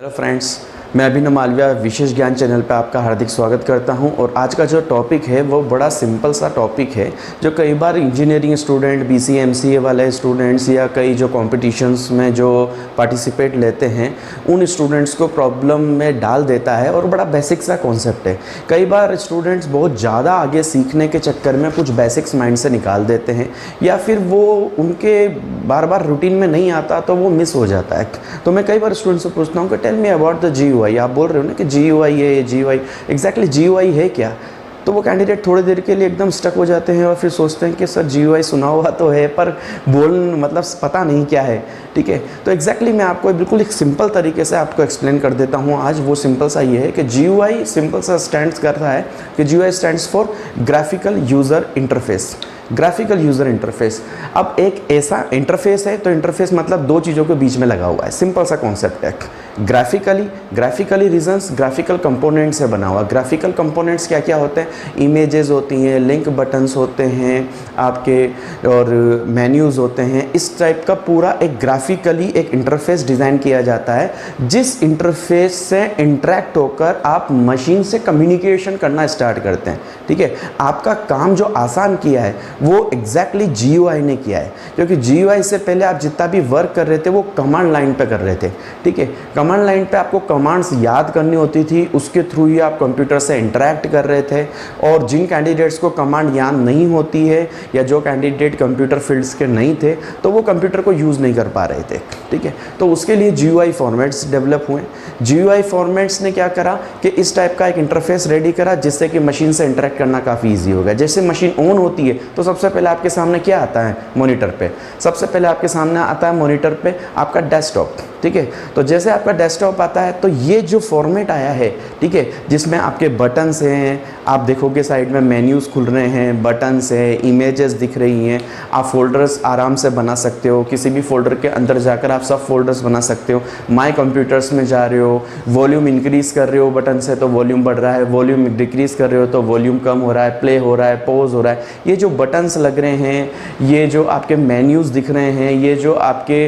Hello friends, मैं अभिनव मालविया विशेष ज्ञान channel पर आपका हार्दिक स्वागत करता हूं। और आज का जो टॉपिक है वो बड़ा सिंपल सा टॉपिक है जो कई बार इंजीनियरिंग स्टूडेंट, बीसीए एमसीए वाले स्टूडेंट्स या कई जो कॉम्पिटिशन्स में जो पार्टिसिपेट लेते हैं उन स्टूडेंट्स को प्रॉब्लम में डाल देता है। और बड़ा बेसिक सा कॉन्सेप्ट है। कई बार स्टूडेंट्स बहुत ज़्यादा आगे सीखने के चक्कर में कुछ बेसिक्स माइंड से निकाल देते हैं या फिर वो उनके बार बार रूटीन में नहीं आता तो वो मिस हो जाता है। तो मैं कई बार स्टूडेंट्स से पूछता हूँ कि tell me about the GUI। आप बोल रहे हो ना कि GUI है, GUI एग्जैक्टली GUI है क्या? तो वो कैंडिडेट थोड़ी देर के लिए एकदम स्टक हो जाते हैं और फिर सोचते हैं कि सर GUI सुना हुआ तो है पर मतलब पता नहीं क्या है। ठीक है, तो एग्जैक्टली मैं आपको बिल्कुल एक सिंपल तरीके से आपको एक्सप्लेन कर देता हूँ आज। वो सिंपल सा ये है कि GUI सिंपल सा स्टैंड्स करता है कि GUI stands for graphical user interface. Graphical user interface. अब एक ऐसा इंटरफेस है तो इंटरफेस मतलब दो चीज़ों के बीच में लगा हुआ है। सिंपल सा कॉन्सेप्ट है। ग्राफिकली रीजन्स ग्राफिकल कंपोनेंट्स से बना हुआ। ग्राफिकल कंपोनेंट्स क्या क्या होते हैं? इमेजेस होती हैं, लिंक बटन्स होते हैं आपके, और मेन्यूज़ होते हैं। इस टाइप का पूरा एक ग्राफिकली एक इंटरफेस डिज़ाइन किया जाता है जिस इंटरफेस से इंटरेक्ट होकर आप मशीन से कम्युनिकेशन करना स्टार्ट करते हैं। ठीक है, आपका काम जो आसान किया है वो एग्जैक्टली GUI ने किया है, क्योंकि GUI से पहले आप जितना भी वर्क कर रहे थे वो कमांड लाइन पे कर रहे थे। ठीक है, कमांड लाइन पे आपको कमांड्स याद करनी होती थी, उसके थ्रू ही आप कंप्यूटर से इंटरेक्ट कर रहे थे। और जिन कैंडिडेट्स को कमांड याद नहीं होती है या जो कैंडिडेट कंप्यूटर फील्ड्स के नहीं थे तो वो कंप्यूटर को यूज़ नहीं कर पा रहे थे। ठीक है, तो उसके लिए GUI फॉर्मेट्स डेवलप हुए। GUI फॉर्मेट्स ने क्या करा कि इस टाइप का एक इंटरफेस रेडी करा जिससे कि मशीन से इंटरेक्ट करना काफ़ी ईजी हो गया। जैसे मशीन ऑन होती है तो सबसे पहले आपके सामने क्या आता है? मॉनिटर पे। सबसे पहले आपके सामने आता है मॉनिटर पे आपका डेस्कटॉप। ठीक है, तो जैसे आपका डेस्कटॉप आता है तो ये जो फॉर्मेट आया है, ठीक है, जिसमें आपके बटन्स हैं, आप देखोगे साइड में मेन्यूज़ खुल रहे हैं, बटन्स हैं, इमेजेस दिख रही हैं। आप फोल्डर्स आराम से बना सकते हो। किसी भी फोल्डर के अंदर जाकर आप सब फोल्डर्स बना सकते हो। माई कंप्यूटर्स में जा रहे हो, वॉल्यूम इंक्रीज़ कर रहे हो बटन से तो वॉल्यूम बढ़ रहा है, वॉल्यूम डिक्रीज़ कर रहे हो तो वॉल्यूम कम हो रहा है, प्ले हो रहा है, पॉज हो रहा है। ये जो बटन्स लग रहे हैं, ये जो आपके मेन्यूज़ दिख रहे हैं, ये जो आपके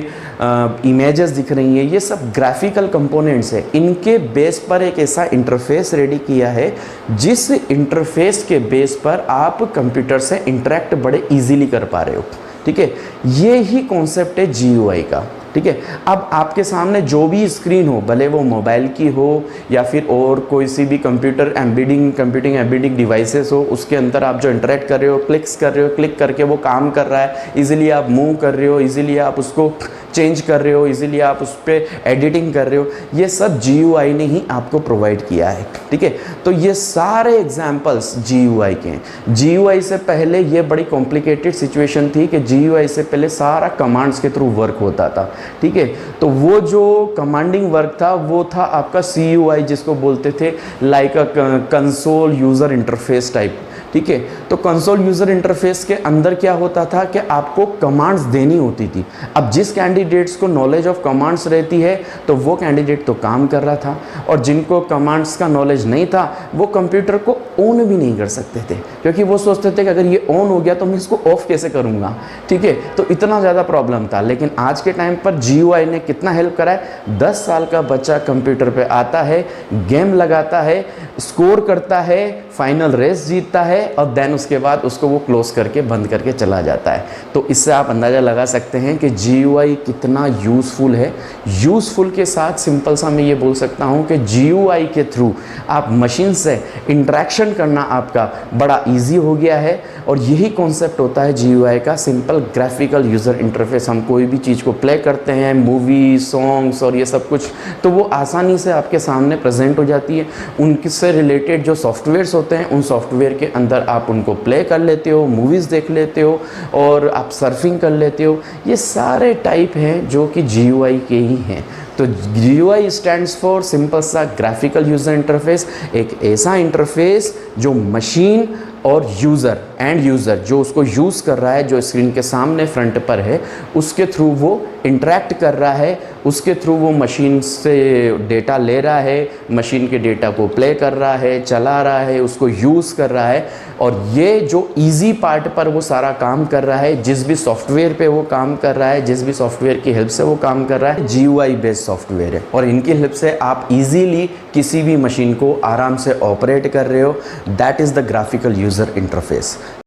इमेजेस दिख रही हैं, ये सब ग्राफिकल कंपोनेंट्स है। इनके बेस पर एक ऐसा इंटरफेस रेडी किया है जिस इंटरफेस के बेस पर आप कंप्यूटर से इंटरेक्ट बड़े इजीली कर पा रहे हो। ठीक है, ये ही कॉन्सेप्ट है GUI का। ठीक है, अब आपके सामने जो भी स्क्रीन हो, भले वो मोबाइल की हो या फिर और कोई सी भी कंप्यूटिंग एम्बेडिंग डिवाइसेस हो, उसके अंदर आप जो इंटरेक्ट कर रहे हो, क्लिक्स कर रहे हो, क्लिक करके वो काम कर रहा है, इजीली आप मूव कर रहे हो, इजीली आप उसको चेंज कर रहे हो, इजीली आप उस पर एडिटिंग कर रहे हो। ये सब GUI ने ही आपको प्रोवाइड किया है। ठीक है, तो ये सारे एग्जांपल्स GUI के हैं। GUI से पहले ये बड़ी कॉम्प्लिकेटेड सिचुएशन थी कि GUI से पहले सारा कमांड्स के थ्रू वर्क होता था। ठीक है, तो वो जो कमांडिंग वर्क था वो था आपका CUI, जिसको बोलते थे लाइक अ कंसोल यूज़र इंटरफेस टाइप। ठीक है, तो कंसोल यूज़र इंटरफेस के अंदर क्या होता था कि आपको कमांड्स देनी होती थी। अब जिस कैंडिडेट्स को नॉलेज ऑफ कमांड्स रहती है तो वो कैंडिडेट तो काम कर रहा था, और जिनको कमांड्स का नॉलेज नहीं था वो कंप्यूटर को ऑन भी नहीं कर सकते थे, क्योंकि वो सोचते थे कि अगर ये ऑन हो गया तो मैं इसको ऑफ कैसे करूँगा। ठीक है, तो इतना ज़्यादा प्रॉब्लम था। लेकिन आज के टाइम पर GUI ने कितना हेल्प करा है। 10 साल का बच्चा कंप्यूटर पर आता है, गेम लगाता है, स्कोर करता है, फाइनल रेस जीतता है, और देन उसके बाद उसको वो क्लोज करके बंद करके चला जाता है। तो इससे आप अंदाज़ा लगा सकते हैं कि GUI कितना यूज़फुल है। यूज़फुल के साथ सिंपल सा मैं ये बोल सकता हूँ कि GUI के थ्रू आप मशीन से इंटरेक्शन करना आपका बड़ा इजी हो गया है। और यही कॉन्सेप्ट होता है GUI का, सिंपल ग्राफिकल यूज़र इंटरफेस। हम कोई भी चीज़ को प्ले करते हैं, मूवी, सॉन्ग्स और ये सब कुछ, तो वो आसानी से आपके सामने प्रेजेंट हो जाती है। उनसे रिलेटेड जो सॉफ्टवेयर्स होते हैं उन सॉफ्टवेयर के अंदर आप उनको प्ले कर लेते हो, मूवीज़ देख लेते हो और आप सर्फिंग कर लेते हो। ये सारे टाइप हैं जो कि GUI के ही हैं। तो GUI स्टैंड्स फॉर सिंपल सा ग्राफिकल यूज़र इंटरफेस, एक ऐसा इंटरफेस जो मशीन और एंड यूज़र जो उसको यूज़ कर रहा है, जो स्क्रीन के सामने फ्रंट पर है, उसके थ्रू वो इंटरेक्ट कर रहा है, उसके थ्रू वो मशीन से डेटा ले रहा है, मशीन के डेटा को प्ले कर रहा है, चला रहा है, उसको यूज़ कर रहा है। और ये जो इजी पार्ट पर वो सारा काम कर रहा है, जिस भी सॉफ्टवेयर पे वो काम कर रहा है, जिस भी सॉफ्टवेयर की हेल्प से वो काम कर रहा है, GUI बेस्ड सॉफ्टवेयर है और इनकी हेल्प से आप इजीली किसी भी मशीन को आराम से ऑपरेट कर रहे हो। That is the graphical user interface.